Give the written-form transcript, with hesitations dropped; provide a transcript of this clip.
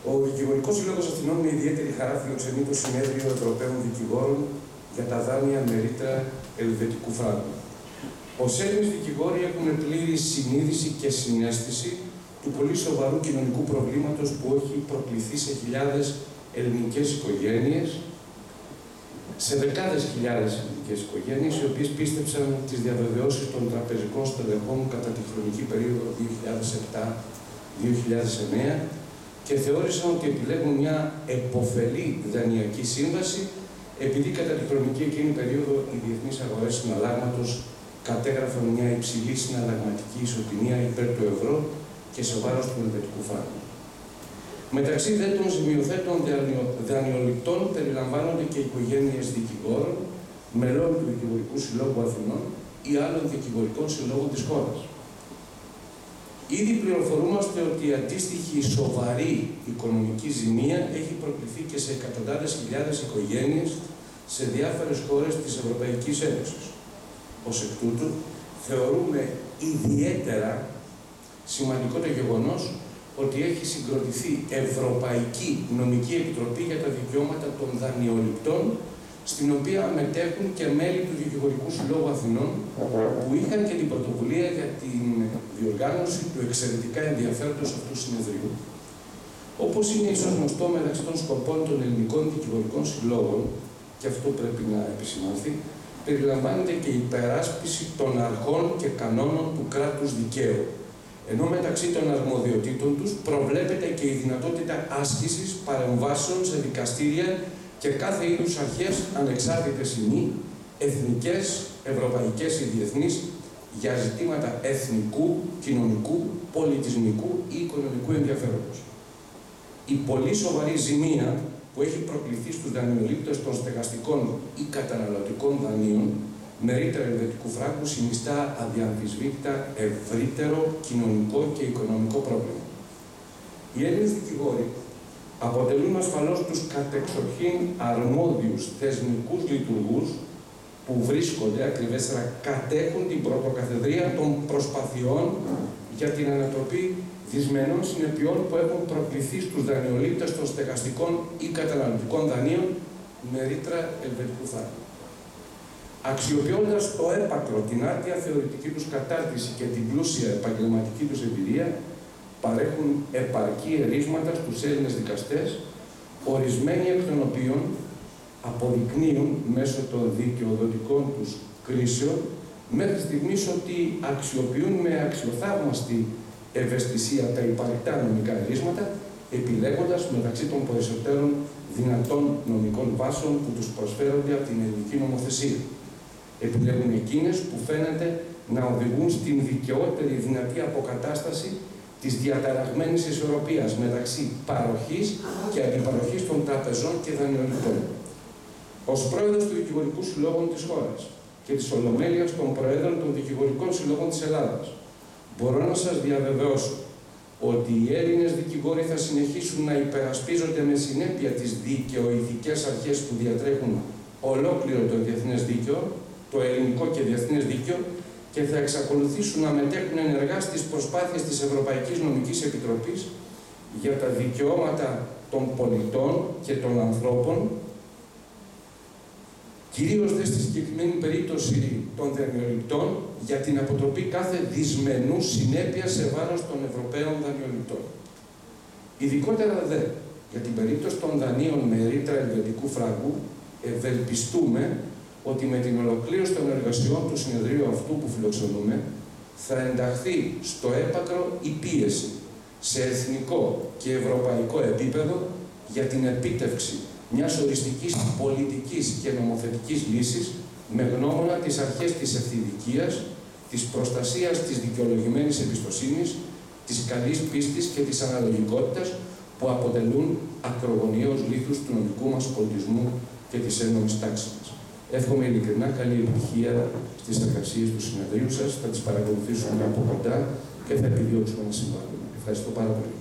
Ο Δικηγορικός Συλλόγος Αθηνών με ιδιαίτερη χαρά φιλοξενεί το Συνέδριο Ευρωπαίων Δικηγόρων για τα δάνεια με ρήτρα ελβετικού φράγκου. Ως Έλληνες δικηγόροι έχουμε πλήρη συνείδηση και συναίσθηση του πολύ σοβαρού κοινωνικού προβλήματος που έχει προκληθεί σε χιλιάδες ελληνικές οικογένειες, σε δεκάδες χιλιάδες ελληνικές οικογένειες, οι οποίες πίστεψαν τις διαβεβαιώσεις των τραπεζικών στελεχών κατά τη χρονική περίοδο 2007-2009 και θεώρησαν ότι επιλέγουν μια επωφελή δανειακή σύμβαση επειδή κατά τη χρονική εκείνη περίοδο οι διεθνείς αγορές συναλλάγματος κατέγραφαν μια υψηλή συναλλαγματική ισοτιμία υπέρ του ευρώ και σε βάρος του ελβετικού φράγκου. Μεταξύ δε των ζημιοθέτων δανειοληπτών περιλαμβάνονται και οικογένειες δικηγόρων, μελών του Δικηγορικού Συλλόγου Αθηνών ή άλλων δικηγορικών συλλόγων της χώρας. Ήδη πληροφορούμαστε ότι η αντίστοιχη σοβαρή οικονομική ζημία έχει προκληθεί και σε εκατοντάδες χιλιάδες οικογένειες σε διάφορες χώρες της Ευρωπαϊκής Ένωσης. Ως εκ τούτου, θεωρούμε ιδιαίτερα σημαντικό το γεγονός ότι έχει συγκροτηθεί Ευρωπαϊκή Νομική Επιτροπή για τα Δικαιώματα των Δανειοληπτών, στην οποία μετέχουν και μέλη του Δικηγορικού Συλλόγου Αθηνών, που είχαν και την πρωτοβουλία για την διοργάνωση του εξαιρετικά ενδιαφέροντος αυτού του συνεδρίου. Όπως είναι ίσως γνωστό, μεταξύ των σκοπών των ελληνικών δικηγορικών συλλόγων, και αυτό πρέπει να επισημανθεί, περιλαμβάνεται και η υπεράσπιση των αρχών και κανόνων του κράτους δικαίου. Ενώ μεταξύ των αρμοδιοτήτων τους προβλέπεται και η δυνατότητα άσκησης παρεμβάσεων σε δικαστήρια και κάθε είδους αρχές ανεξάρτητες ή μη, εθνικές, ευρωπαϊκές ή διεθνείς, για ζητήματα εθνικού, κοινωνικού, πολιτισμικού ή οικονομικού ενδιαφέροντος. Η πολύ σοβαρή ζημία που έχει προκληθεί στους δανειολήπτες των στεγαστικών ή καταναλωτικών δανείων με ρήτρα ελβετικού φράγκου συνιστά αδιαμφισβήτητα ευρύτερο κοινωνικό και οικονομικό πρόβλημα. Οι Έλληνες δικηγόροι αποτελούν ασφαλώς τους κατεξοχήν αρμόδιους θεσμικούς λειτουργούς που βρίσκονται, ακριβέστερα κατέχουν την πρωτοκαθεδρία των προσπαθειών για την ανατροπή δυσμενών συνεπειών που έχουν προκληθεί στους δανειολήπτες των στεγαστικών ή καταναλωτικών δανείων με ρήτρα ελβετικού φράγκου. Αξιοποιώντας το έπακρο την άρτια θεωρητική τους κατάρτιση και την πλούσια επαγγελματική τους εμπειρία, παρέχουν επαρκή ερίσματα στους Έλληνες δικαστές, ορισμένοι εκ των οποίων αποδεικνύουν μέσω των δικαιοδοτικών τους κρίσεων μέχρι στιγμής ότι αξιοποιούν με αξιοθαύμαστη ευαισθησία τα υπαρκτά νομικά ερίσματα, επιλέγοντας μεταξύ των περισσότερων δυνατών νομικών βάσεων που τους προσφέρονται από την ελληνική νομοθεσία. Επιλέγουν εκείνες που φαίνεται να οδηγούν στην δικαιότερη δυνατή αποκατάσταση της διαταραγμένης ισορροπίας μεταξύ παροχής και αντιπαροχής των τραπεζών και δανειοληπτών. Ως πρόεδρος του Δικηγορικού Συλλόγου της χώρας και της Ολομέλειας των Προέδρων των Δικηγορικών Συλλόγων της Ελλάδας, μπορώ να σας διαβεβαιώσω ότι οι Έλληνες δικηγόροι θα συνεχίσουν να υπερασπίζονται με συνέπεια τις δικαιοηθικές αρχές που διατρέχουν ολόκληρο το διεθνές δίκαιο, το ελληνικό και διεθνές δίκαιο, και θα εξακολουθήσουν να μετέχουν ενεργά στις προσπάθειες της Ευρωπαϊκής Νομικής Επιτροπής για τα δικαιώματα των πολιτών και των ανθρώπων, κυρίως δε στη συγκεκριμένη περίπτωση των δανειοληπτών, για την αποτροπή κάθε δυσμενού συνέπεια σε βάρος των Ευρωπαίων δανειοληπτών. Ειδικότερα δε, για την περίπτωση των δανείων με ρήτρα ελβετικού φράγκου, ευελπιστούμε ότι με την ολοκλήρωση των εργασιών του συνεδρίου αυτού που φιλοξενούμε, θα ενταχθεί στο έπακρο η πίεση σε εθνικό και ευρωπαϊκό επίπεδο για την επίτευξη μιας οριστικής πολιτικής και νομοθετικής λύσης με γνώμονα τις αρχές της ευθυδικίας, της προστασίας της δικαιολογημένης εμπιστοσύνης, της καλής πίστης και της αναλογικότητας που αποτελούν ακρογωνιαίους λίθους του νομικού μας πολιτισμού και της έννομης τάξης μας. Εύχομαι ειλικρινά καλή επιτυχία στις εργασίες του συνεδρίου σας, θα τις παρακολουθήσουμε από κοντά και θα επιδιώξουμε να συμβάλλουμε. Ευχαριστώ πάρα πολύ.